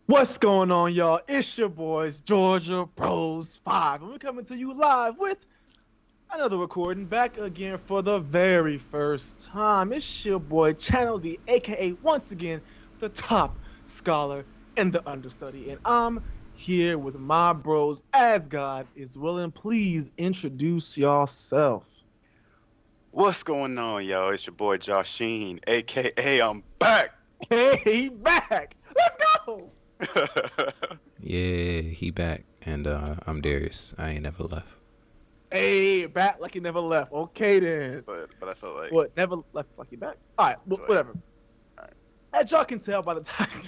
What's going on, y'all? It's your boys, Georgia Bros 5, and we're coming to you live with another recording, back again for the very first time. It's your boy, Channel D, aka once again, the top scholar and the understudy, and I'm here with my bros as God is willing. Please introduce yourselves. What's going on, yo? It's your boy Joachen, aka I'm back. Hey, back! Let's go! Yeah, he back, and I'm Darius. I ain't never left. Hey, back like he never left. Okay, then. but I felt like, What? Never left like you back? All right, like whatever. all right. As y'all can tell by the title,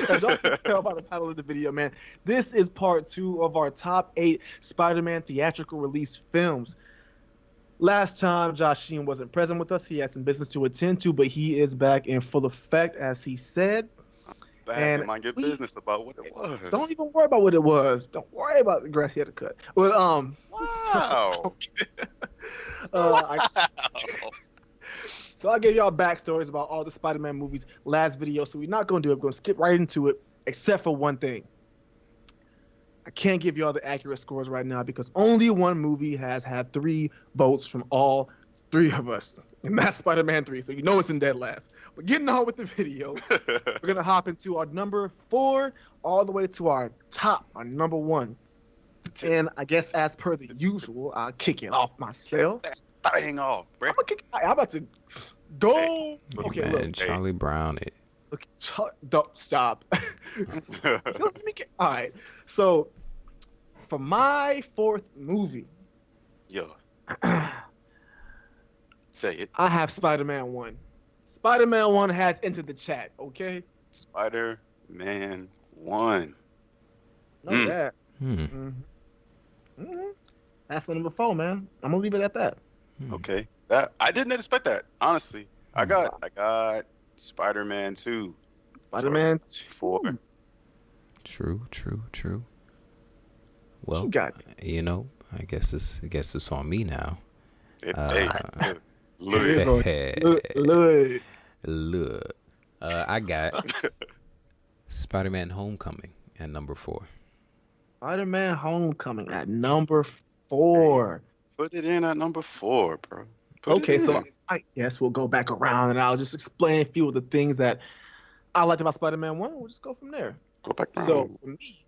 as y'all can tell by the title of the video, man, this is part 2 of our top 8 Spider-Man theatrical release films. Last time, Josh Sheen wasn't present with us. He had some business to attend to, but he is back in full effect, as he said. Back And and mind your please, business about what it don't was. even worry about what it was. Don't worry about the grass he had to cut. But Wow. I Wow. So I gave y'all backstories about all the Spider-Man movies last video, so we're not going to do it. We're going to skip right into it, except for one thing. I can't give y'all the accurate scores right now because only one movie has had 3 votes from all 3 of us, and that's Spider-Man 3, so you know it's in dead last. But getting on with the video, we're going to hop into our number 4 all the way to our top, our number 1. And I guess as per the usual, I'll kick it off myself. Thing off, bro. I'm about to go. Okay, Man, look. Charlie Brown. Look, don't stop. Let me get. All right. So, for my 4th movie, Yo, I say it. have Spider-Man 1. Spider-Man 1 has entered the chat. Okay, Spider-Man 1. know that. Hmm. Mm-hmm. That's my number 4, man. I'm gonna leave it at that. Okay. That I didn't expect that, honestly. I Hmm. got Spider-Man 2 Spider-Man for 2. True. What you Well, got? I guess it's on me now. it. Hey, Uh, It is look. on. Look. Look, I got Spider-Man: Homecoming at number 4. Spider-Man: Homecoming at number Hey, 4. put it in at number 4, bro. Put it Okay, so in. I guess we'll go back around and I'll just explain a few of the things that I liked about Spider-Man 1. We'll just go from there. Go back So round. for me,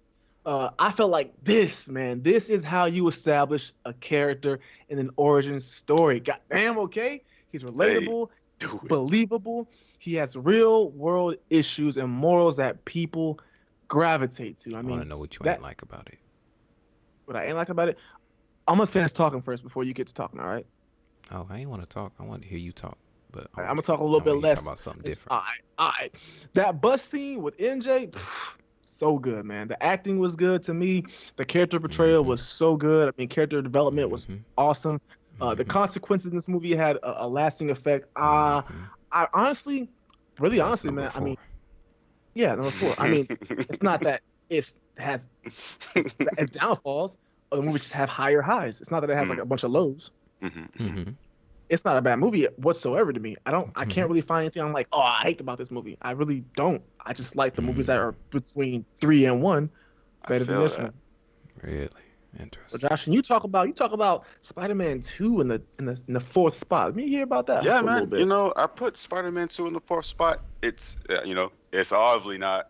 I felt like this, man, this is how you establish a character in an origin story. Goddamn, okay? He's Hey, relatable, he's do it. believable, he has real world issues and morals that people gravitate to. I I want mean, to know what you that ain't like about it. what I ain't like about it. I'm gonna finish talking first before you get to talking, all right? Oh, I ain't want to talk. I want to hear you talk, but I'm gonna talk a little I want bit to hear you talk less. about something It's different. all right. That bus scene with NJ, so good, man. The acting was good to me. The character portrayal Mm-hmm. was so good. I mean, character development was Mm-hmm. awesome. The Mm-hmm. consequences in this movie had a lasting effect. Mm-hmm. I honestly, really That's honestly, number man. I mean, 4. yeah, number 4. I mean, it's not that it's has it's downfalls. The movie just have higher highs. It's not that it has like Mm, a bunch of lows. mhm, mhm. Mm-hmm. It's not a bad movie whatsoever to me. I Mm-hmm. can't really find anything I'm like, oh, I hate about this movie. I really don't. I just like the movies that are between 3 and 1 I better than feel this that. one. Really So interesting. Josh, and you talk about Spider-Man 2 in the 4th spot. Let me hear about that Yeah, for a little man. bit. I put Spider-Man 2 in the 4th spot. It's it's obviously not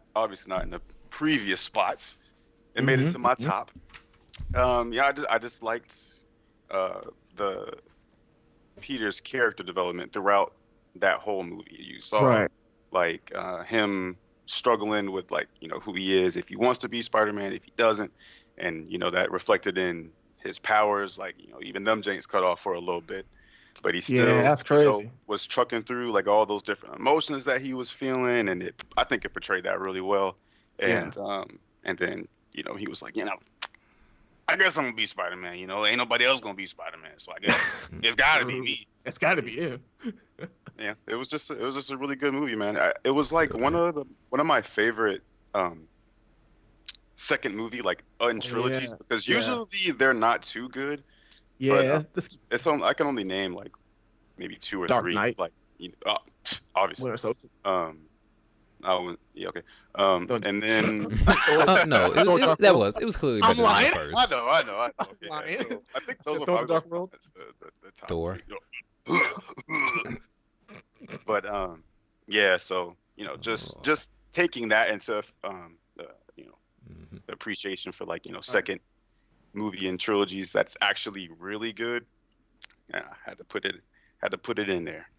in the previous spots. It made it to my Mm-hmm. top. Yeah, I just liked uh the Peter's character development throughout that whole movie. You saw Right. like him struggling with like, who he is, if he wants to be Spider-Man, if he doesn't, and that reflected in his powers, like, even them Janks cut off for a little bit, but he Yeah, still, that's crazy. was trucking through like all those different emotions that he was feeling, and I think it portrayed that really well. Yeah. And then, he was like, I guess I'm gonna be Spider-Man. Ain't nobody else gonna be Spider-Man, so I guess it's gotta be me. It's got to be him. Yeah, it was just a really good movie, man. It was like Feel that. one of my favorite second movie like in Oh trilogies yeah. because Yeah. usually they're not too good, but Yeah. This I can only name like maybe two or Dark three, Knight, like obviously. Winter Soldier. Um, Oh, yeah, okay. Don't And then throw it, No, throw it dark world. it was clearly I'm better than the lying. I first. know, I know, I know. I'm Okay, yeah. lying. So I think I those said are throw it the probably dark world. the top Thor. three. But yeah. So Oh. just taking that into you know Mhm. the appreciation for like Right. second movie and trilogies that's actually really good. Yeah, I had to put it in there.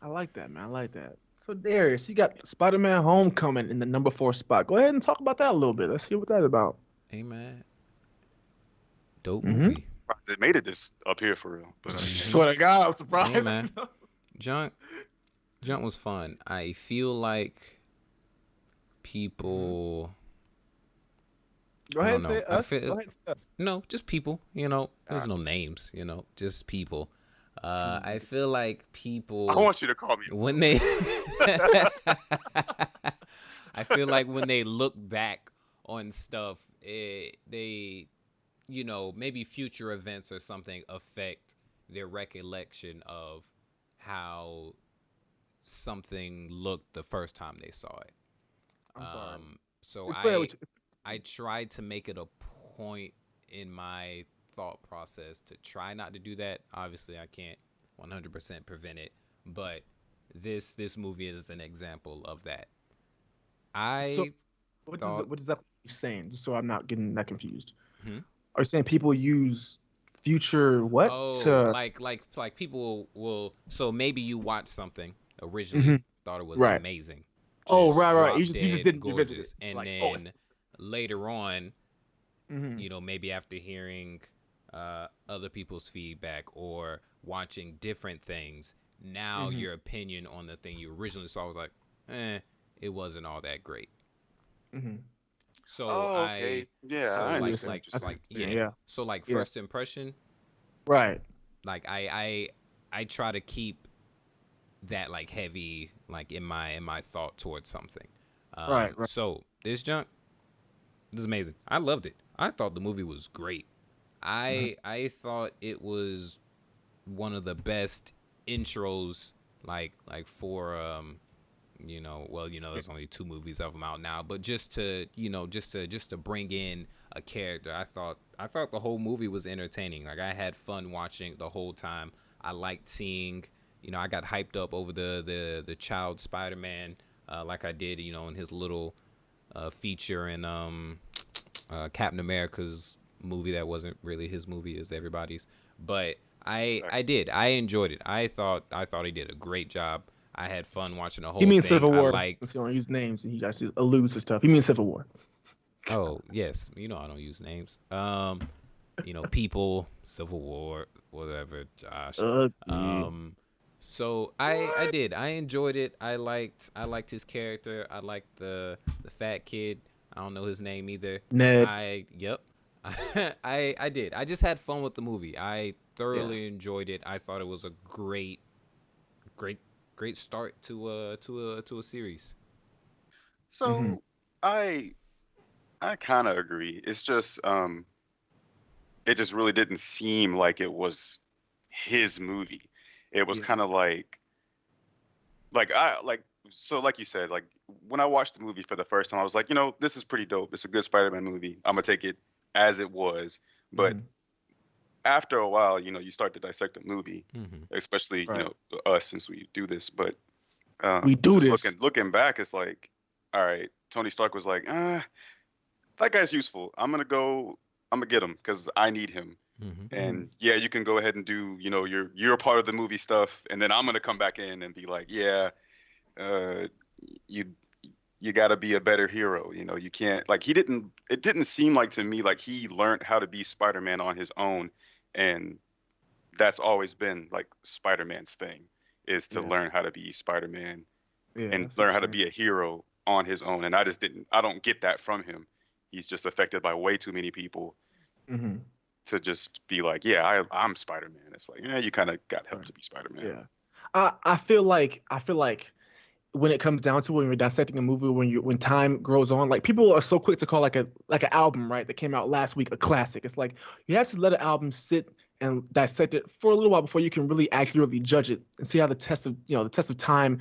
I like that, man. I like that. So Darius, you got Spider-Man: Homecoming in the number 4 spot. Go ahead and talk about that a little bit. Let's hear what that's about. Hey man, dope Mm-hmm. movie. Surprised it made it this up here for real. But Mhm. Swear to God, I'm Hey surprised. man, junk junk was fun. I feel like Mhm. people. Go I ahead don't and say know. I us. Go feel ahead and say us. no, just people. All There's no names. Just people. I right. feel like I people want you to call me when Will. they. I feel like when they look back on stuff, they maybe future events or something affect their recollection of how something looked the first time they saw it. I'm sorry. So Explain what I tried to make it a point in my thought process to try not to do that. Obviously, I can't 100% prevent it, but this movie is an example of that. so I thought, what is that you saying? Just so I'm not getting that confused. hmm? Are you saying people use future what Oh, to? like people will. So maybe you watch something Hmm. originally, thought it was Right. amazing, Oh, just right, right. drop You just dead didn't revisit it. gorgeous, It's and like, oh, it's. then later on, Hmm. maybe after hearing other people's feedback or watching different things, now Hmm. your opinion on the thing you originally saw was like, it wasn't all that great. Hmm. So Oh, okay. Yeah, I I see what you're saying. understand what you're I see saying. what you're saying. yeah. Yeah. So like Yeah. first impression, Right. like I try to keep that like heavy like in my thought towards something. Right. Right. So this junk, this is amazing. I loved it. I thought the movie was great. Hmm. I thought it was one of the best intros like for well, there's only two movies of them out now, but just to just to bring in a character, I thought the whole movie was entertaining. Like I had fun watching the whole time. I liked seeing, I got hyped up over the child Spider-Man, like I did, in his little feature in Captain America's movie that wasn't really his movie, is everybody's. But Thanks. I enjoyed it. I thought he did a great job. I had fun watching the He whole means thing. Civil I War liked. since you don't use names and he actually alludes to stuff. He means Civil War. Oh yes, I don't use names. People, Civil War, whatever. Josh. Yeah. Um, so I did. I enjoyed it. I liked his character. I liked the fat kid. I don't know his name either. Ned. Yep. I did. I just had fun with the movie. I Yeah. thoroughly enjoyed it. I thought it was a great, great start to a series. Hmm. So I I kind of agree. It's just it just really didn't seem like it was his movie. It was Yeah. kind of like I like so like you said, like when I watched the movie for the first time, I was like, this is pretty dope. It's a good Spider-Man movie. I'm gonna take it as it was. But Hmm. after a while, you start to dissect the movie, Hmm. especially, Right. us since we do this. But We do just this. looking back, it's like, all right, Tony Stark was like, that guy's useful. I'm gonna get him because I need him. Hmm. Hmm. And yeah, you can go ahead and do, your part of the movie stuff, and then I'm gonna come back in and be like, yeah, uh, you you got to be a better hero. You can't like he didn't. It didn't seem like to me like he learned how to be Spider-Man on his own, and that's always been like Spider-Man's thing is to Yeah. learn how to be Spider-Man Yeah. and That's what learn you're how to saying. be a hero on his own. And I just didn't. I don't get that from him. He's just affected by way too many people Hmm. to just be like, yeah, I'm Spider-Man. It's like, yeah, you kind of got help Right. to be Spider-Man. Yeah. I feel like when it comes down to it, when you're dissecting a movie, when time grows on, like people are so quick to call like an album, right, that came out last week a classic. It's like you have to let an album sit and dissect it for a little while before you can really accurately judge it and see how the test of time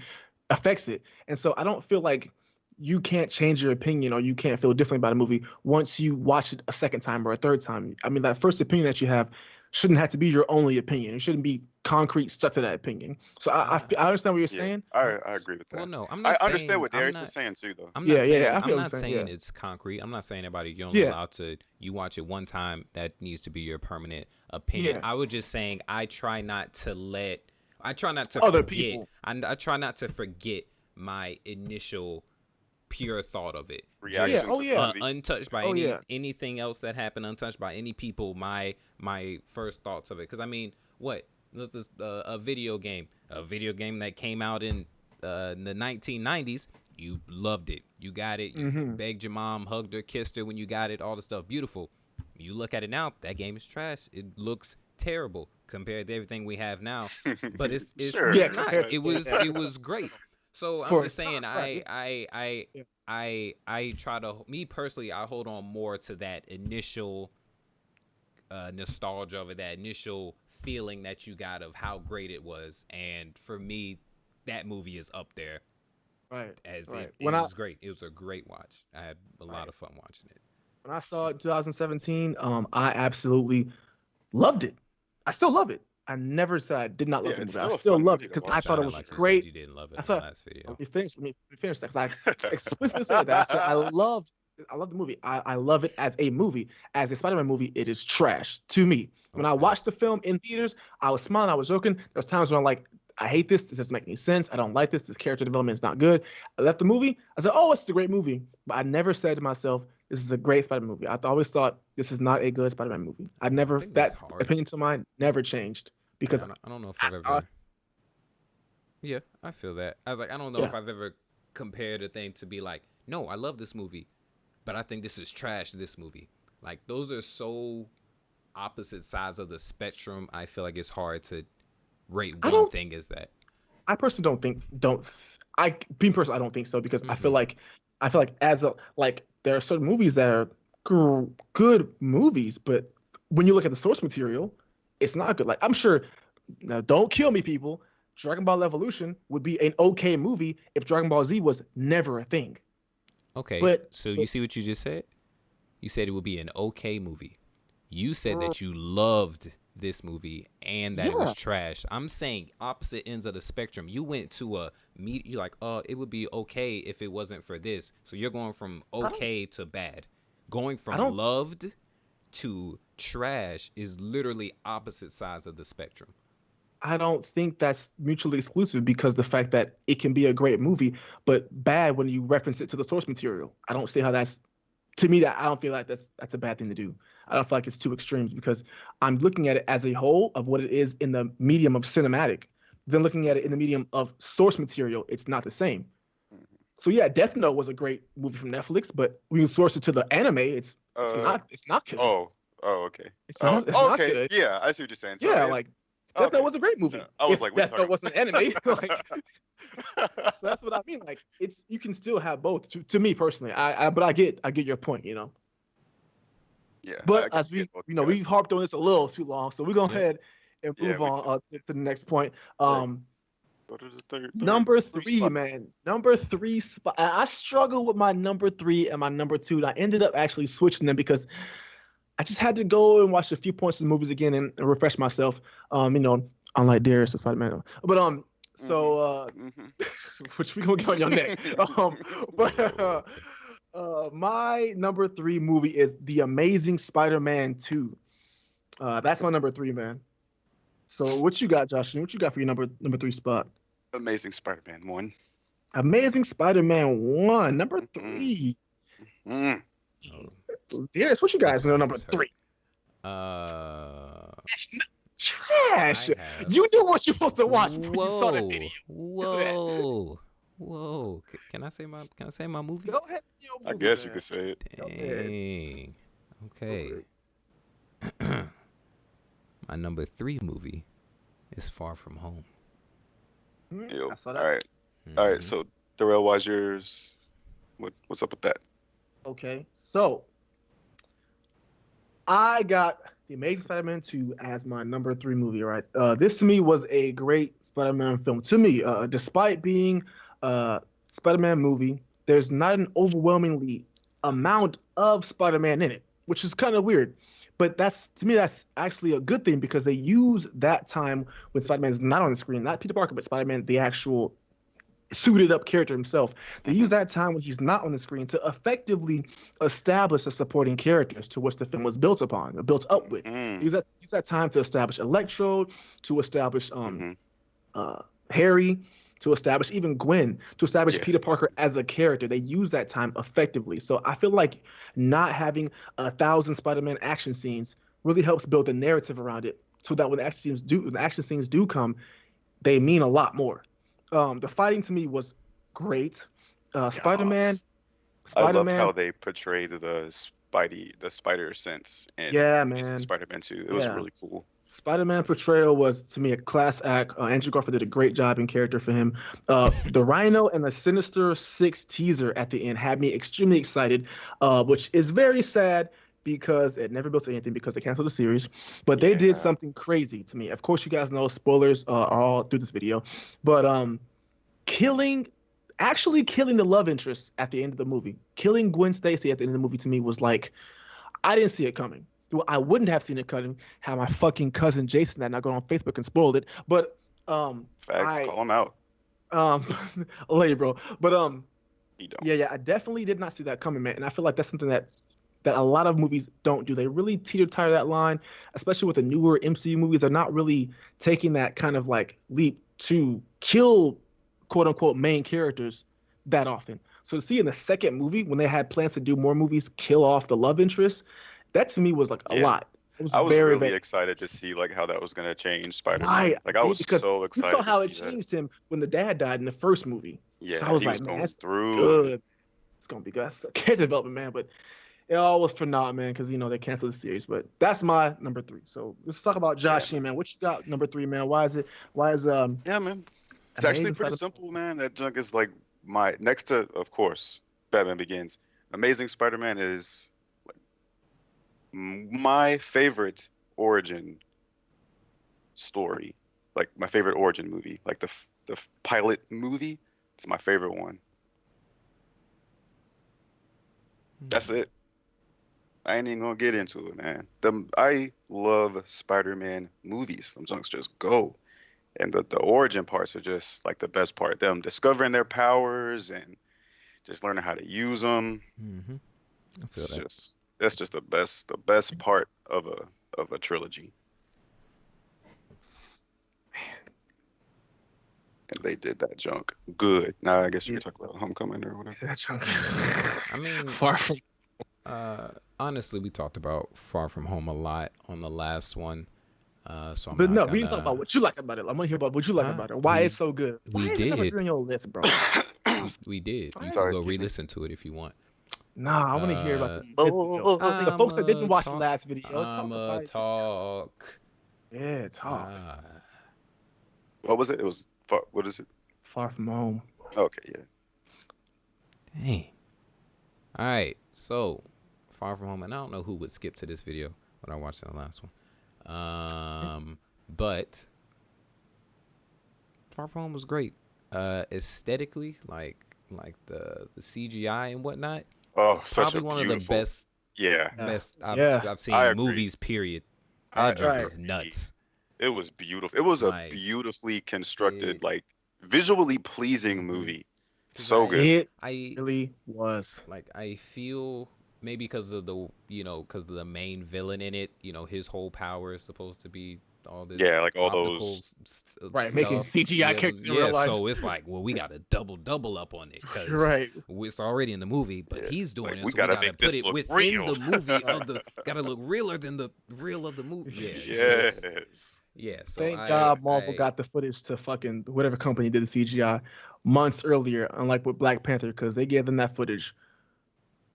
affects it. And so I don't feel like you can't change your opinion or you can't feel differently about a movie once you watch it a second time or a third time. I mean, that first opinion that you have shouldn't have to be your only opinion. It shouldn't be concrete stuck to that opinion. So I understand what you're Yeah, saying. I agree with Well, that. no, I'm I not understand saying what Darius is saying too, though. I'm Yeah, not yeah, saying yeah. I feel I'm what you're not saying. saying Yeah, it's concrete. I'm not saying anybody you're only yeah, allowed to you watch it one time. That needs to be your permanent opinion. yeah. I was just saying I try not to Other forget. people. I try not to forget my initial pure thought of it. Yeah. Reaction Just Oh to the yeah. movie. untouched by Oh yeah. anything else that happened, untouched by any people. My first thoughts of it, because I mean, what this is a video game that came out in the 1990s. You loved it. You got it. You Mm-hmm. begged your mom, hugged her, kissed her when you got it. All the stuff, beautiful. You look at it now, that game is trash. It looks terrible compared to everything we have now. But Sure. Yeah. it's not. Compared. Yeah. Yeah. It was great. So I'm For just its saying, time, right? Yeah. Yeah. I try to, me personally, I hold on more to that initial nostalgia of it, that initial feeling that you got of how great it was. And for me, that movie is up there Right. as Right. it was great. It was a great watch. I had a lot Right. of fun watching it. When I saw it in 2017, I absolutely loved it. I still love it. I never said I did not Yeah, love the it's movie. I still a still fun love it movie to because You I watch. thought it sounded was like you said great. you didn't love it I in the thought, last video. let me finish. Let me finish that because I explicitly said that. I said I love the movie. I love it as a movie. As a Spider-Man movie, it is trash to me. When I Okay. watched the film in theaters, I was smiling, I was joking. There was times when I'm like, I hate this. This doesn't make any sense. I don't like this. This character development is not good. I left the movie. I said, oh, it's a great movie. But I never said to myself, this is a great Spider-Man movie. I always thought this is not a good Spider-Man movie. I I never, think that's that hard. opinion to mine never changed Like, because I don't know if I I've saw, ever. Yeah, I feel that. I was like, I don't know yeah, if I've ever compared a thing to be like, no, I love this movie, but I think this is trash. This movie, like, those are so opposite sides of the spectrum. I feel like it's hard to rate I one don't, thing as that. I personally don't think, I, being personal, I don't think so because Mm-hmm. I feel like as a, like, there are certain movies that are good movies, but when you look at the source material, it's not good. Like, I'm sure, now don't kill me, people. Dragon Ball Evolution would be an okay movie if Dragon Ball Z was never a thing. Okay, But, so you but see what you just said? You said it would be an okay movie. You said uh, that you loved this movie and that it was yeah, trash. I'm saying opposite ends of the spectrum. You went to a meet. You're like, oh, it would be okay if it wasn't for this. So you're going from I don't, okay to bad. Going I from don't, loved to trash is literally opposite sides of the spectrum. I don't think that's mutually exclusive because the fact that it can be a great movie, but bad when you reference it to the source material. I don't see how that's to me that I don't feel like that's a bad thing to do. I don't feel like it's two extremes because I'm looking at it as a whole of what it is in the medium of cinematic. Then looking at it in the medium of source material, it's not the same. Mhm. So yeah, Death Note was a great movie from Netflix, but when you source it to the anime, Uh it's not good. oh, okay. Oh, It's not okay. good. Yeah, I see what you're saying. So Yeah, if like Death Note okay, was a great movie. I was If like, what are you Death Note talking wasn't an anime, like about? that's what I mean. Like it's you can still have both. To me personally, but I get your point. You know. Yeah, But I as get we both you you know we guys. harped on this a little too long, so we go Yep. ahead and Yeah, move we on to the next point. right. Go to the Number three three, spot. man. Number three spot. I struggle with my number three and my number two. And I ended up actually switching them because I just had to go and watch a few points of the movies again and refresh myself. You know, unlike Darius or Spider-Man. But Mhm. so Mhm. which we gonna get on your neck. But Oh, okay. my number three movie is The Amazing Spider-Man 2. That's my number three, man. So what you got, Josh? What you got for your number three spot? Amazing Spider-Man 1. Amazing Spider-Man 1, number Mhm. three. Mhm. Oh, Darius, what you this guys know number feelings hurt. three? Uh, It's not trash. I have. You knew what you're supposed to watch before you saw that video. Whoa, You knew that. whoa, whoa. Can I say my movie? Go ahead, see your I movie, guess you man. could say it. Go ahead. Dang. Go Okay. ahead. My number three movie is Far From Home. I Yo. saw All that. right. All right. Hmm. So Darrell, why's yours? What's up with that? Okay, so I got The Amazing Spider-Man 2 as my number three movie, right? This to me was a great Spider-Man film. To me, despite being a Spider-Man movie, there's not an overwhelmingly amount of Spider-Man in it, which is kind of weird. But that's to me, that's actually a good thing because they use that time when Spider-Man is not on the screen, not Peter Parker, but Spider-Man, the actual suited up character himself. They Hmm. use that time when he's not on the screen to effectively establish the supporting characters to which the film was built upon, built up with. Hmm. Use that time to establish Electro, to establish Hmm. uh, Harry, to establish even Gwen, to establish Yeah. Peter Parker as a character. They use that time effectively. So I feel like not having 1,000 Spider-Man action scenes really helps build a narrative around it, so that when the action scenes do come, they mean a lot more. The fighting to me was great. Spider-Man, Yes. I loved Spider-Man, how they portrayed the spider sense in yeah, Amazing man, Spider-Man 2. It was yeah. really cool. Spider-Man portrayal was to me a class act. Andrew Garfield did a great job in character for him. The Rhino and the Sinister Six teaser at the end had me extremely excited, which is very sad because it never built to anything because they canceled the series. But they did Yeah. something crazy to me. Of course, you guys know spoilers are all through this video, but killing actually killing the love interest at the end of the movie, killing Gwen Stacy at the end of the movie to me was like I didn't see it coming. Well, I wouldn't have seen it coming had my fucking cousin Jason had not gone on Facebook and spoiled it. But Facts. I Call him out. um, I'll let you, bro. But He don't. yeah, I definitely did not see that coming, man. And I feel like that's something that a lot of movies don't do. They really teeter tire that line, especially with the newer MCU movies. They're not really taking that kind of like leap to kill quote unquote main characters that often. So to see in the second movie when they had plans to do more movies kill off the love interest, that to me was like a Yeah. lot. It was I was very, really very excited to see like how that was gonna change right. Spider-Man. I Like I did was because so we saw excited to how it see that. changed him when the dad died in the first movie. So I Yeah, was he was like, man, going that's through. good. It's gonna be good. That's character development, man. But it all was for naught, man, because they canceled the series. But that's my number three. So let's talk about Yeah, Josh here, man. man. What you got number three, man? Why is it? Why is Yeah, man. It's actually Amazing pretty Spider? simple, man. That junk is like my next to, of course, Batman Begins. Amazing Spider-Man is like my favorite origin story, like my favorite origin movie, like the pilot movie. It's my favorite one. That's Hmm. it. I ain't even gonna get into it, man. I love Spider-Man movies. Them junks just go. And the origin parts are just like the best part. Them discovering their powers and just learning how to use them. Mm-hmm. I feel It's that. just that's just the best part of a trilogy. And they did that junk good. Now I guess you Yeah, could talk about Homecoming or whatever. that chunk. I mean, Far from. uh, honestly, we talked about Far From Home a lot on the last one. So I'm But not no, we didn't talk gonna. about what you like about it. I'm gonna hear about what you like Huh? about it. Why it's so good. Why We is it number did. three on your list, bro? We did. Why You is it? can Sorry, go excuse me. re-listen to it if you want. Nah, I want to hear about Uh, this video. The Oh, folks that didn't I'ma watch the talk. last video, talk I'ma about it yourself. talk. Yeah, talk. Ah, what was it? It was what is it? Far from home. Okay, yeah. dang. All right. So, Far From Home, and I don't know who would skip to this video when I watched the last one. But Far From Home was great. Aesthetically, like the CGI and whatnot, Oh, such probably a one of the beautiful. best Yeah, Yeah. best Yeah. I've I seen agree. movies. Period. I That junk Right. is agree. nuts. It was beautiful. It was a Like beautifully constructed, it. like visually pleasing Mm-hmm. movie. Cause So good. It I really was. like I feel maybe because of the because of the main villain in it, his whole power is supposed to be all this Yeah, like all optical those. Right, making stuff. CGI Yeah, characters in real yeah. life. So it's like, well, we got to double up on it because Right. it's already in the movie, but Yeah, he's doing like it, we so we gotta got to make put this it look within real. the movie Right. of the. Got to look realer than the real of the movie. Yeah, it's just Yes. yeah. So Thank God Marvel I got the footage to fucking whatever company did the CGI months earlier, unlike with Black Panther, because they gave them that footage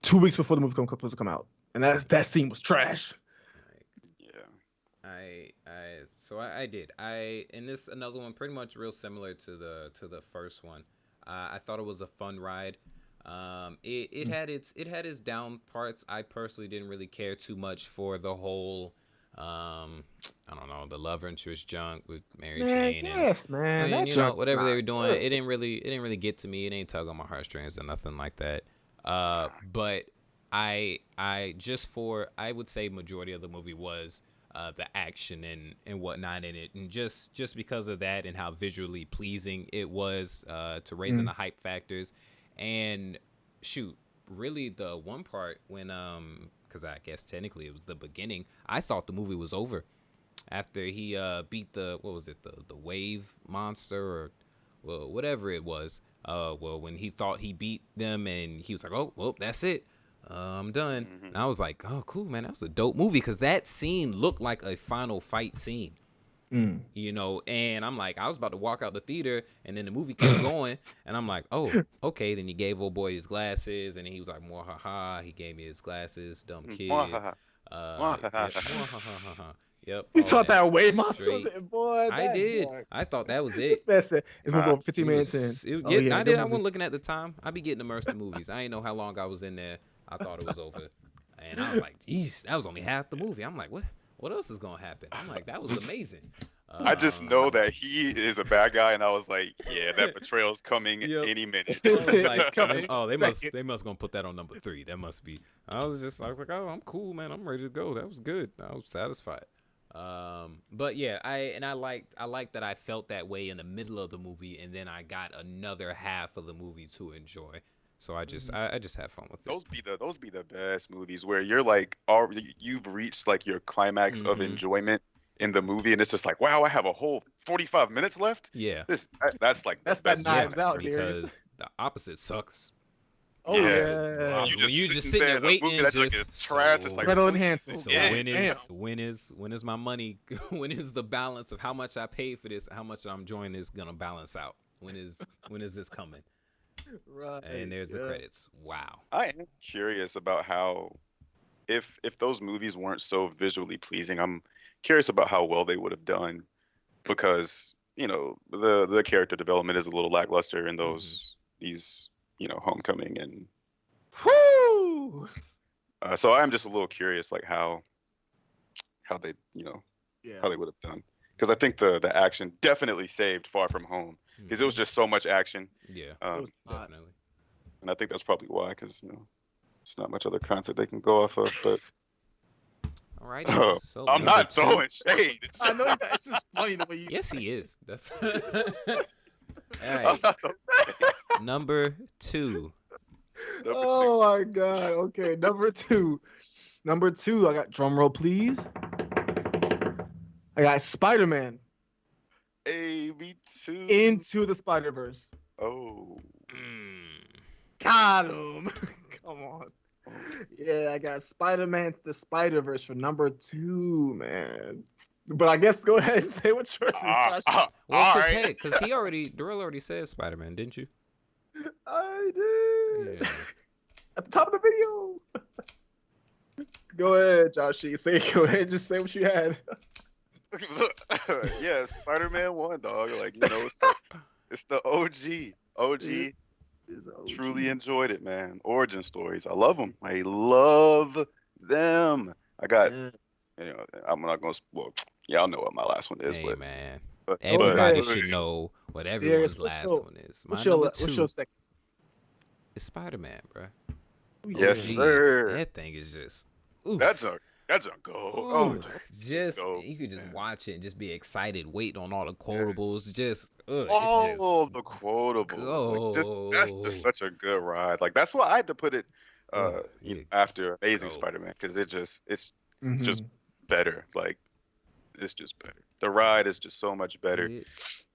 2 weeks before the movie supposed to come out, and that scene was trash. like Yeah. I did and this another one pretty much real similar to the first one. I thought it was a fun ride. It had its down parts. I personally didn't really care too much for the whole I don't know, the love interest junk with Mary Man, Jane and yes, man. That you know, junk is whatever they not were doing, good. it didn't really get to me. It ain't tug on my heartstrings or nothing like that. Nah. But I just for I would say majority of the movie was the action and whatnot in it, and just because of that and how visually pleasing it was to raising the hype factors, and shoot, really the one part when because I guess technically it was the beginning. I thought the movie was over after he beat the what was it the wave monster or well whatever it was. Well when he thought he beat them and he was like, oh well that's it, I'm done. Hmm. And I was like, oh cool man, that was a dope movie because that scene looked like a final fight scene. Mm. You know, and I'm like, I was about to walk out the theater, and then the movie kept going, and I'm like, oh, okay. Then he gave old boy his glasses, and he was like, more ha ha. He gave me his glasses, dumb kid. Mwahaha. Yep, Mwahaha. more ha ha ha ha. Yep, You all thought that that wave monster was straight. it, boy? I That did. boy. I thought that was This it. man said it's movie Nah. over 15 It minutes in. was. It, Oh yeah, yeah, I good did. I movie. wasn't looking at the time. I be getting immersed in movies. I didn't know how long I was in there. I thought it was over, and I was like, geez, that was only half the movie. I'm like, what? What else is gonna happen? I'm like, that was amazing. I just know Um, that he is a bad guy, and I was like, yeah, that betrayal's coming Yep. any minute. I was It's like, coming. they must gonna put that on number 3. That must be. I was like, oh, I'm cool, man. I'm ready to go. That was good. I was satisfied. But yeah, I liked that I felt that way in the middle of the movie, and then I got another half of the movie to enjoy. So I just had fun with it. Those be the best movies where you're like already you've reached like your climax of Hmm. enjoyment in the movie, and it's just like, wow, I have a whole 45 minutes left. Yeah, That's like the That's that best yeah, Knives climax Out, for me. Darius. because the opposite sucks. Oh Yeah, Opposites the yeah. you opposite. When you just sitting sitting there there in a movie waiting, that's like just it's trash. It's like so. Adrenaline please enhancing. sit So God in. damn. when is my money? When is the balance of how much I paid for this? How much I'm enjoying this gonna balance out? When is this coming? Right. And there's the Yeah. credits. Wow. I am curious about how if those movies weren't so visually pleasing, I'm curious about how well they would have done because the character development is a little lackluster in Hmm. these Homecoming and Whoo! so I'm just a little curious like how they Yeah. how they would have done because I think the action definitely saved Far From Home because it was Hmm. just so much action, Yeah, It um, was hot. definitely. and I think that's probably why because there's not much other content they can go off of. But Alrighty. So I'm number not 2. throwing shade. It's I know you guys. It's just funny the way you Yes, say he is. That's all I'm right. not throwing shade. Number 2. Number two. Oh my god. Okay, number 2. Number 2, I got drum roll, please. I got Spider-Man Hey, me too. Into the Spider-Verse. Oh. Mm. Got him. Come on. Yeah, I got Spider-Man to the Spider-Verse for number 2, man. But I guess go ahead and say what yours is, Josh. Well, All cause right. hey, cause he already Darrell already said Spider-Man, didn't you? I did. Yeah. At the top of the video. Go ahead, Joshy. Go ahead, just say what you had. Yeah, Spider-Man 1, dog. Like, it's the OG. OG. It's OG. Truly enjoyed it, man. Origin stories. I love them. I love them. I got, Yeah. I'm not going to, well, y'all know what my last one is, Hey man, but everybody Okay. should know what Darius, everyone's last one is. My what's number your 2 second? is Spider-Man, bro. yes, OG. sir. That thing is just. Oof. That's a go. Oh, Ooh, just go. you could just man. watch it and just be excited, waiting on all the quotables. Just it's All the quotables. Like that's go. just such a good ride. Like that's why I had to put it Yeah, after Amazing go. Spider-Man because it's Mhm. just better. Like it's just better. The ride is just so much better.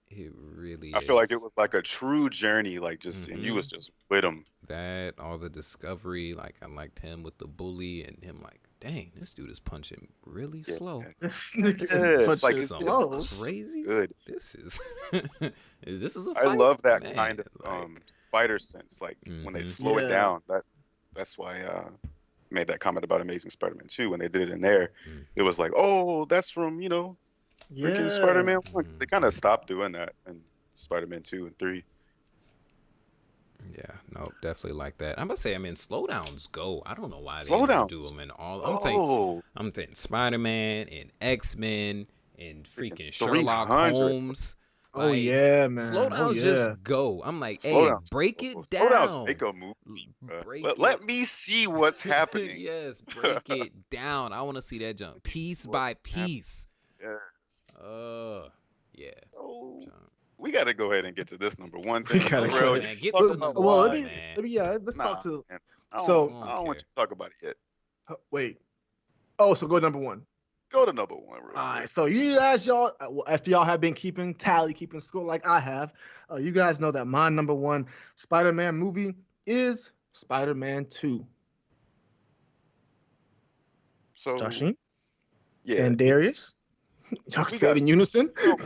It really I is. feel like it was like a true journey, like just and you Mhm. was just with him. That all the discovery, like I liked him with the bully and him like, dang, this dude is punching really Yeah. slow. This nigga This Yeah, is is like, punching it's slow. crazy. good. This is this is a I fight. love that Man, kind of like, spider sense. Like when they Mhm. slow it Yeah. down. That's why I made that comment about Amazing Spider-Man 2 when they did it in there. Mm. It was like, oh, that's from freaking Yeah. Spider-Man 1. 'Cause they kind of stopped doing that in Spider-Man 2 and 3. Yeah, no, definitely like that. I'm about to say, I mean, slowdowns go. I don't know why they don't do Slowdowns. them in all. Oh, I'm saying Spider-Man and X-Men and freaking freaking Sherlock 300. Holmes. Oh Like yeah, man. Oh slowdowns just yeah. go. I'm like, hey, Slowdowns. break Bro. it Slowdowns down. make a movie. Break Let it. me see what's happening. Yes, break it down. I want to see that jump Let me see piece what's by happening. piece. Yes. Yeah. So Jump. we got to go ahead and get to this number one We thing. gotta Come go on, Terrell, ahead. you man. Get to talk the about number Well, let one, why. me man. let me yeah. Let's talk Nah, to. man. So I I don't don't want care. you to talk about it yet. wait. Oh, so go number one. Go to number one real All right, quick. so you guys, y'all, if y'all have been keeping score like I have, you guys know that my number one Spider-Man movie is Spider-Man 2. So Joshing yeah, and Darius, y'all can we say it got. in unison. All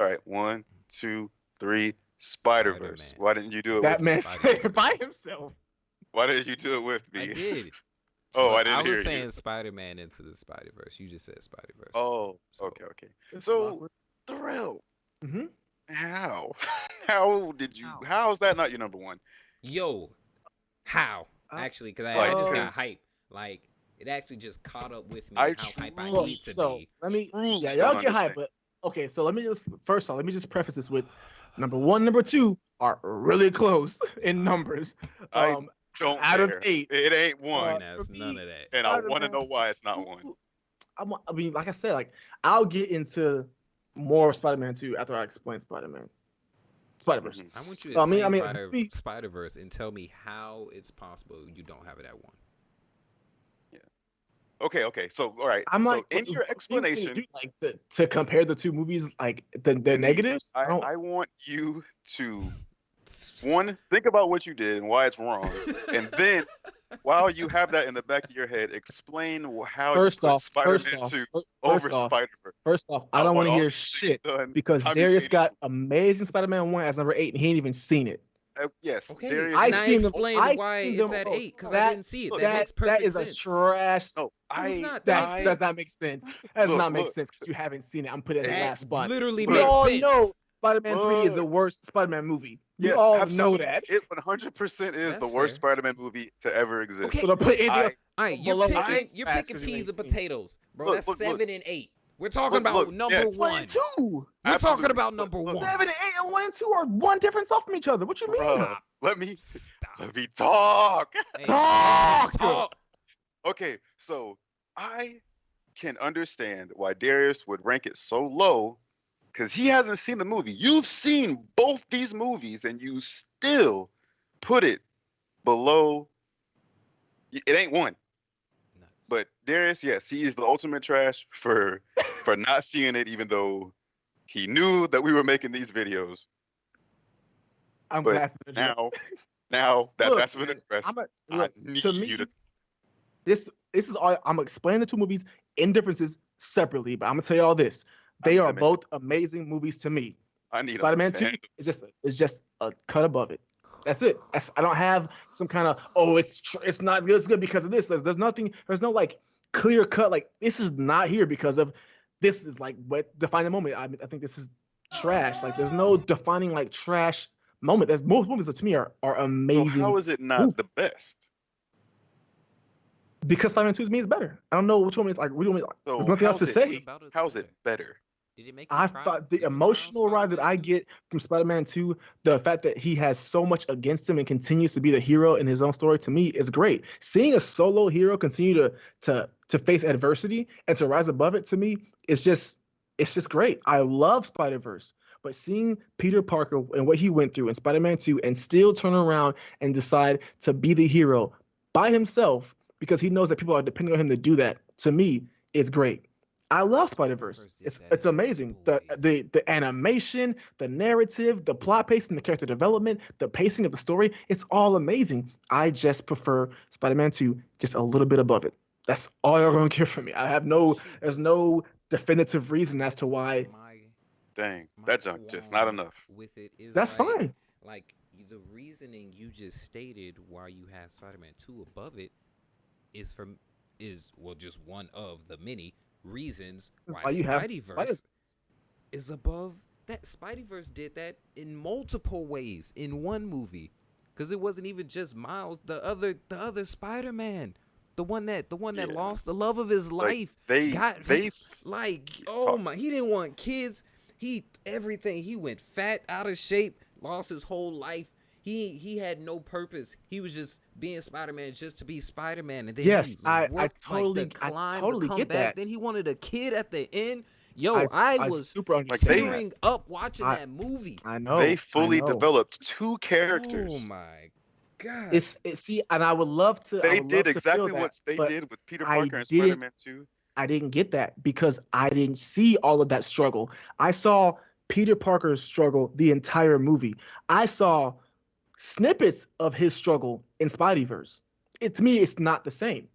right, 1, 2, 3. Spider Verse. Spider-Man. Why didn't you do it That with me? man said it by Spider-Verse. himself. Why didn't you do it with I me? did. Oh, I But I didn't was hear you. saying Spider-Man into the Spider-Verse. You just said Spider-Verse. Oh, So okay. This is So, awkward. Thrill, Mm-hmm. how? How did you? How? How's that not your number one? yo, how? Uh, Actually, because I Like, just got cause hype. Like it actually just caught up with me I how hype I well, need to so be. let me, yeah, truly y'all don't get hype, understand. but okay, so let me just first off, let me just preface this with number one, number two are really close in numbers. I Um, don't out of care. 8. It ain't one, And For that's none me, of that. and I want to Spider-Man know why it's not one. 2, I mean, like I said, like I'll get into more Spider-Man 2 after I explain Spider-Verse. Hmm I want you to I explain mean, for me, Spider-Verse and tell me how it's possible you don't have it at one. Yeah. Okay. So, all right. I'm So, like, in your you want me to explanation, do like to compare the two movies, like the to me, negatives. I don't. I want you to one think about what you did and why it's wrong, and then while you have that in the back of your head, explain how you First put off, first Spider-Man off, 2 first over off, Spider-Verse. first off, I I don't want want to all hear these things shit done because Darius got simultaneously. Amazing Spider-Man 1 as number 8 and he ain't even seen it. Yes, Okay, Darius I and is I seen them. explained I why seen it's them. at Oh, 8 because I that didn't see it. look, That makes that perfect is a sense. trash. no, No, it's I not. That makes I That does not sense. make sense. That does not make look, sense because you haven't seen it. I'm putting it in the hey, That last spot. literally We look, makes all know sense. Spider-Man 3 is the look. worst Spider-Man movie. We Yes, all know absolutely. that. It 100% is the That's worst fair. Spider-Man movie to ever exist. Okay, So to put anything else I all right. You're below I picking. it's You're trash picking because you peas ain't and seen it. potatoes, bro. That's look. 7 and 8. We're talking about number Yes, One and one. two. We're talking absolutely. about But number look, one. 7 and 8 and 1 and 2 are one difference off from each other. What you mean? bruh, Stop. let me Stop. let me talk. Hey, let him Talk. talk. Okay, so I can understand why Darius would rank it so low because he hasn't seen the movie. You've seen both these movies and you still put it below. It ain't one. Nuts. But Darius, yes, he is the ultimate trash for not seeing it, even though he knew that we were making these videos. I'm But glad it's been addressed. now that Look, that's been man, addressed, I look need to you to. me. This is all I'm gonna explain the two movies in differences separately, but I'm gonna tell you all this. I They need are a man. both amazing movies to me. I need a Spider-Man 2 man. is just a cut above it. That's it. I don't have some kind of it's not good. It's good because of this. There's nothing. There's no like clear cut. Like this is not here because of this is like what defining the moment. I think this is trash. Like there's no defining like trash moment. There's most movies that to me are So amazing how is it not the movies best? because Spider-Man 2 to me is better. I don't know which one is like. There's So nothing else to What say. about it's how's it better? better? Did it make you I cry? thought the Did you cry on emotional ride that Spider-Man I 2? get from Spider-Man 2, the fact that he has so much against him and continues to be the hero in his own story, to me is great. Seeing a solo hero continue to face adversity and to rise above it, to me it's just great. I love Spider-Verse, but seeing Peter Parker and what he went through in Spider-Man 2 and still turn around and decide to be the hero by himself because he knows that people are depending on him to do that, to me is great. I love Spider Verse. Spider-Verse did that It's in amazing. multiple The ways. the the animation, the narrative, the plot pacing, the character development, the pacing of the story. It's all amazing. I just prefer Spider-Man 2 just a little bit above it. That's all you're gonna get from me. I have no. Shoot, There's no definitive I reason as to guess why. Dang, my that junk just not qualm enough. with it is That's fine. like the reasoning you just stated why you have Spider-Man 2 above it is from is well just one of the many reasons That's why why you have Spider. Spideyverse is above that. Spideyverse did that in multiple ways in one movie. because it wasn't even just Miles. The other Spider-Man, the one that Yeah. lost the love of his Like life, they got they like, yeah, oh talk. my, he didn't want kids. He everything. He went fat, out of shape, lost his whole life. He had no purpose. He was just being Spider-Man just to be Spider-Man, and then he Yes, I worked like the totally I climb, the totally get comeback. that. Then he wanted a kid at the end. Yo, I I was super Like understand that. tearing up watching I that movie. they I fully know. developed two Oh characters. my god. It's see, and I They would did love to feel exactly that, what they but did with Peter I Parker and didn't Spider-Man 2. I didn't get that because I didn't see all of that struggle. I saw Peter Parker's struggle the entire movie. I saw snippets of his struggle in Spideyverse. To me, it's not the same.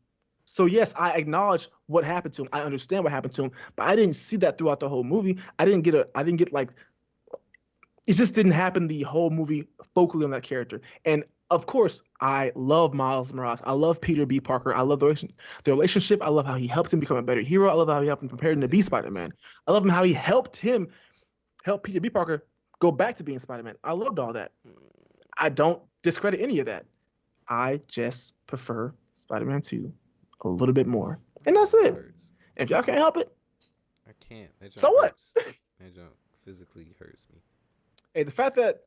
So yes, I acknowledge what happened to him. I understand what happened to him, but I didn't see that throughout the whole movie. I didn't get like it just didn't happen the whole movie focally on that character. And of course, I love Miles Morales. I love Peter B. Parker. I love the relationship. I love how he helped him become a better hero. I love how he helped him prepare him to be It Spider hurts. Man. I love him how he help Peter B. Parker go back to being Spider Man. I loved all that. I don't discredit any of that. I just prefer Spider Man 2 a little bit more. And that's It it. hurts. If y'all can't help it, I can't. That so junk what? hurts. That junk physically hurts me. Hey, the fact that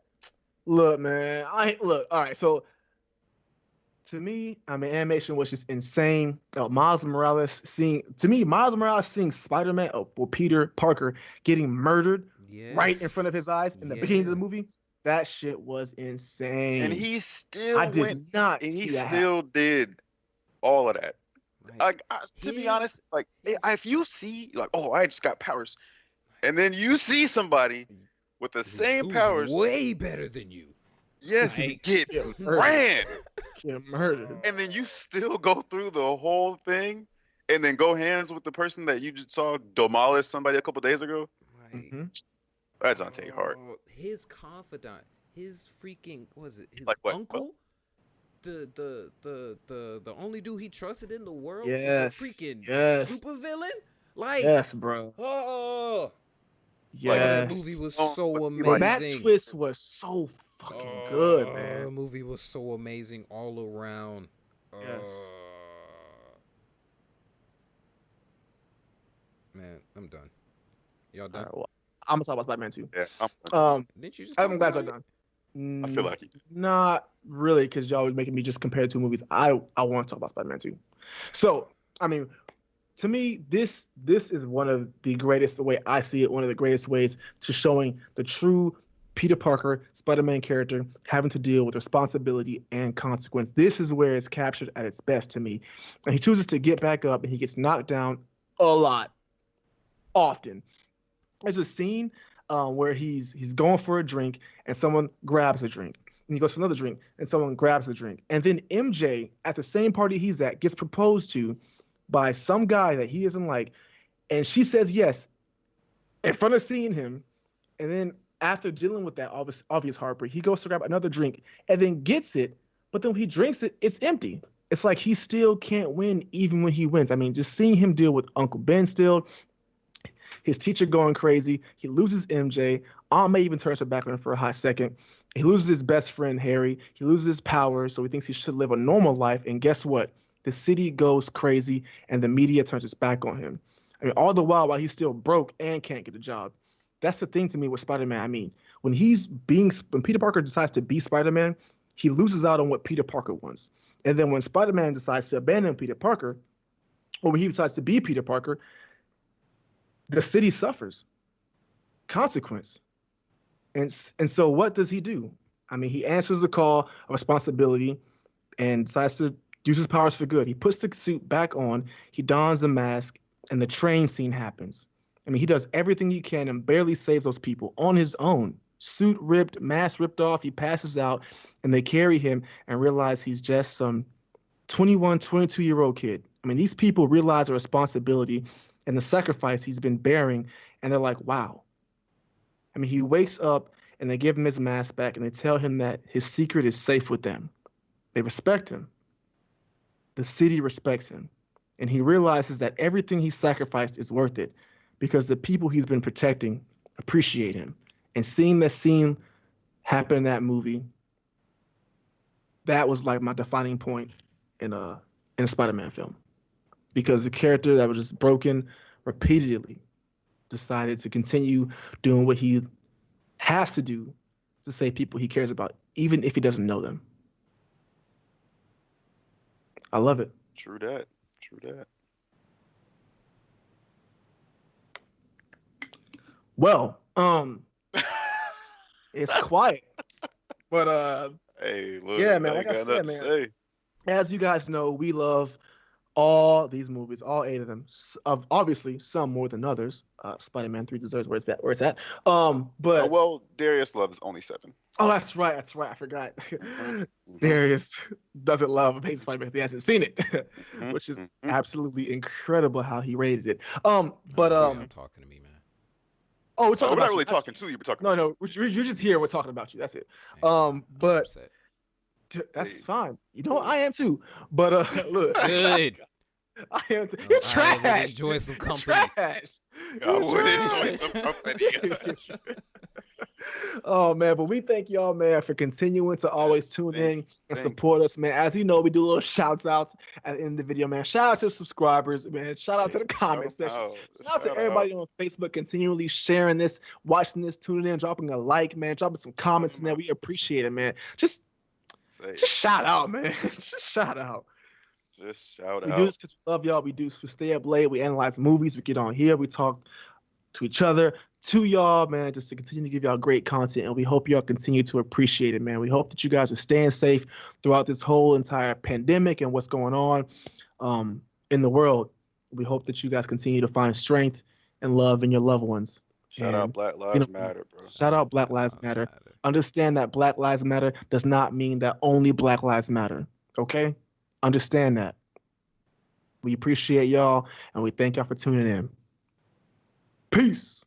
look, man, I look, all right, so to me, I mean, animation was just insane. Miles Morales seeing Spider-Man or Peter Parker getting murdered right in Yes. front of his eyes in the beginning of the Yeah. movie, that shit was And insane. he I still did went not and he see that happen. still did all of that. Like To be his honest, like his if you see like, oh, I just got powers, and then you see somebody with the same who's powers, way better than you. yes, Get Like get murdered. ran, Get murdered. and then you still go through the whole thing, and then go hands with the person that you just saw demolish somebody a couple days ago. like Mm-hmm. That's not take heart. his confidant, his freaking was it his Like what? What? uncle? The only dude he trusted in the world was a Yes. freaking Yes. supervillain? Like, Yes, bro. oh, Like oh, that movie Yes. was so was he And like? that amazing. twist was so fucking good, Oh, man. the movie was so amazing all around. Yes. Man, I'm done. Y'all All done? right. Well, I'm gonna talk about Spider-Man 2. Yeah, Didn't you just I'm talk glad about y'all it? done. I feel like he. Not really, because y'all was making me just compare two movies. I want to talk about Spider-Man 2. So, I mean, to me, this is one of the greatest, the way I see it, one of the greatest ways to showing the true Peter Parker Spider-Man character having to deal with responsibility and consequence. This is where it's captured at its best to me. And he chooses to get back up and he gets knocked down a lot, often. There's a scene where he's going for a drink and someone grabs a drink. And he goes for another drink and someone grabs the drink. And then MJ, at the same party he's at, gets proposed to by some guy that he doesn't like. And she says yes in front of seeing him. And then after dealing with that obvious heartbreak, he goes to grab another drink and then gets it. But then when he drinks it, it's empty. It's like he still can't win even when he wins. I mean, just seeing him deal with Uncle Ben still, his teacher going crazy. He loses MJ. Aunt May even turns her back on him for a hot second. He loses his best friend, Harry. He loses his power, so he thinks he should live a normal life. And guess what? The city goes crazy, and the media turns its back on him. I mean, all the while he's still broke and can't get a job. That's the thing to me with Spider-Man. I mean, when Peter Parker decides to be Spider-Man, he loses out on what Peter Parker wants. And then when Spider-Man decides to abandon Peter Parker, or when he decides to be Peter Parker, the city suffers consequence. And so what does he do? I mean, he answers the call of responsibility and decides to use his powers for good. He puts the suit back on, he dons the mask, and the train scene happens. I mean, he does everything he can and barely saves those people on his own. Suit ripped, mask ripped off, he passes out, and they carry him and realize he's just some 21, 22-year-old kid. I mean, these people realize the responsibility and the sacrifice he's been bearing, and they're like, wow. I mean, he wakes up and they give him his mask back and they tell him that his secret is safe with them. They respect him. The city respects him. And he realizes that everything he sacrificed is worth it because the people he's been protecting appreciate him. And seeing that scene happen in that movie, that was like my defining point in a Spider-Man film, because the character that was just broken repeatedly decided to continue doing what he has to do to save people he cares about, even if he doesn't know them. I love it. True that. True that. Well, it's quiet, but Hey, look, yeah, man. I Like ain't I got nothing said, to man. say. As you guys know, we love all these movies, all 8 of them. Of obviously some more than others. Spider-Man 3 deserves where it's at. Oh But well, Darius loves only 7. oh, that's right. That's right. I forgot. Mm-hmm. Darius doesn't love Amazing Spider-Man because he hasn't seen it, Mm-hmm. which is Mm-hmm. absolutely incredible how he rated it. But Oh, y'all talking to me, man. oh, we're Oh, talking we're not about you. really talking to you. We're talking No, about no, you're just here. We're talking about you. That's it. Hey, I'm But upset. that's Hey. fine. You know, I am too. But look, Good. I am too. Oh, You're I would trash. enjoy some You're company. trash. I You're would enjoy trash. some company. Oh man, but we thank y'all, man, for continuing to always Yes, tune thank in you, and thank support us, man. As you know, we do little shouts outs at the end of the video, man. Shout out to the subscribers, man. Shout out to you. the comment section. Out. Shout out to everybody on Facebook continually sharing this, watching this, tuning in, dropping a like, man, dropping some comments in there. We appreciate it, man. Just shout out, man. Just shout out. Just shout We do out. this because we love y'all. We do this to stay up late. We analyze movies. We get on here. We talk to each other, to y'all, man, just to continue to give y'all great content. And we hope y'all continue to appreciate it, man. We hope that you guys are staying safe throughout this whole entire pandemic and what's going on in the world. We hope that you guys continue to find strength and love in your loved ones. Shout out Black Lives Matter, bro. Shout out Black Lives Matter. Understand that Black Lives Matter does not mean that only Black Lives Matter. Okay? Understand that. We appreciate y'all and we thank y'all for tuning in. Peace.